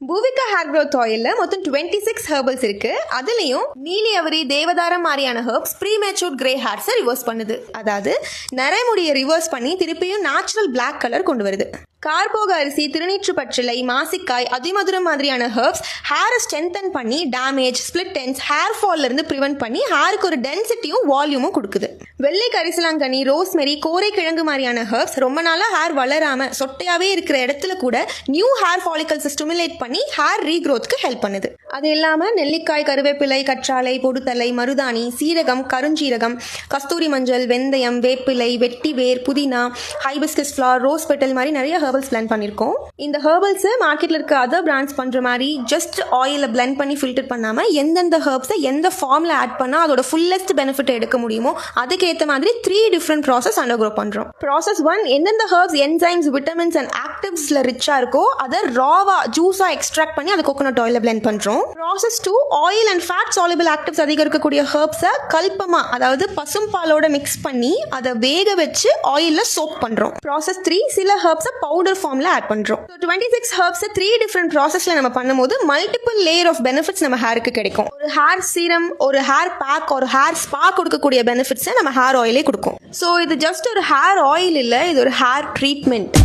Poorvika hair growth ஆயில்ல மொத்தம் 26 herbals இருக்கு. அதுலயும் நீலி அவரி, தேவதாரம் மாதிரியான ஹெர்ப்ஸ் ப்ரீமேச்சூர் கிரே ஹேர்ஸை ரிவர்ஸ் பண்ணுது. அதாவது நரைமுடியை ரிவர்ஸ் பண்ணி திருப்பியும் நேச்சுரல் பிளாக் கலர் கொண்டு வருது. கார்போக அரிசி, திருநீற்று பச்சிலை, மாசிக்காய், அதிமதுரம் மாதிரியான ஹெர்ப்ஸ் ஹேரை ஸ்ட்ரென்தன் பண்ணி டேமேஜ், ஸ்பிளிட் எண்ட்ஸ், ஹேர் ஃபால்ல இருந்து ப்ரிவென்ட் பண்ணி ஹேருக்கு ஒரு டென்சிட்டியும் வால்யூமும் கொடுக்குது. வெள்ளை கரிசலாங்கண்ணி, ரோஸ்மெரி, கோரை கிழங்கு மாதிரியான ஹெர்ப்ஸ் ரொம்ப நாளா ஹேர் வளராம சொட்டையாவே இருக்கிற இடத்துல கூட நியூ ஹேர் ஃபாலிகல்ஸ் ஸ்டிமுலேட் பண்ணி ஹேர் ரீக்ரோத்க்கு ஹெல்ப் பண்ணுது. அது இல்லாம நெல்லிக்காய், கருவேப்பிலை, கற்றாழை, பொடுத்தலை, மருதாணி, சீரகம், கருஞ்சீரகம், கஸ்தூரி மஞ்சள், வெந்தயம், வேப்பிலை, வெட்டிவேர், புதினா, ஹைபிஸ்கஸ் ஃப்ளவர், ரோஸ் பெட்டல் மாதிரி நிறைய ஹெர்பல்ஸ் பிளெண்ட் பண்ணியிருக்கோம். இந்த ஹெர்பல்ஸ் மார்க்கெட்ல இருக்க அதர் பிராண்ட்ஸ் பண்ற மாதிரி ஜஸ்ட் ஆயில பிளெண்ட் பண்ணி ஃபில்டர் பண்ணாம எந்தெந்த ஹெர்ப்ஸை எந்த ஃபார்ம்ல ஆட் பண்ணா அதோட ஃபுல்லஸ்ட் பெனிஃபிட் எடுக்க முடியுமோ அதுக்கேற்ற மாதிரி 3 டிஃப்ரெண்ட் ப்ராசஸ் அண்டர்கோ பண்றோம். ப்ராசஸ் 1, எந்தெந்த ஹெர்ப்ஸ் என்சைம்ஸ், விட்டமின்ஸ் அண்ட் ஆக்டிவ்ஸ்ல ரிச்சா இருக்கோ அதை ராவா ஜூஸா எக்ஸ்ட்ராக்ட் பண்ணி அதை கோகோனட் ஆயில பிளெண்ட் பண்றோம். Process 2, oil and fat soluble actives அதிகம் இருக்கக்கூடிய ஹெர்ப்ஸை கல்பமா அதாவது பசும்பாலோட மிக்ஸ் பண்ணி அதை வேக வச்சு ஆயில்ல சோக் பண்றோம். ப்ராசஸ் 3, சில ஹெர்ப்ஸை பவுடர் ஃபார்ம்ல ஆட் பண்றோம். 26 ஹெர்ப்ஸ் 3 டிஃபரெண்ட் ப்ராசஸ்ல நம்ம பண்ணும்போது மல்டிபிள் லேயர் ஆஃப் பெனிஃபிட்ஸ் நம்ம ஹேருக்கு கிடைக்கும். ஒரு ஹேர் சீரம், ஒரு ஹேர் பேக், ஒரு ஹேர் ஸ்பா கொடுக்கக்கூடிய பெனிஃபிட்ஸ் நம்ம ஹேர் ஆயிலே கொடுக்கும். ஸோ இது ஜஸ்ட் ஒரு ஹேர் ஆயில் இல்லை, இது ஒரு ஹேர் ட்ரீட்மெண்ட்.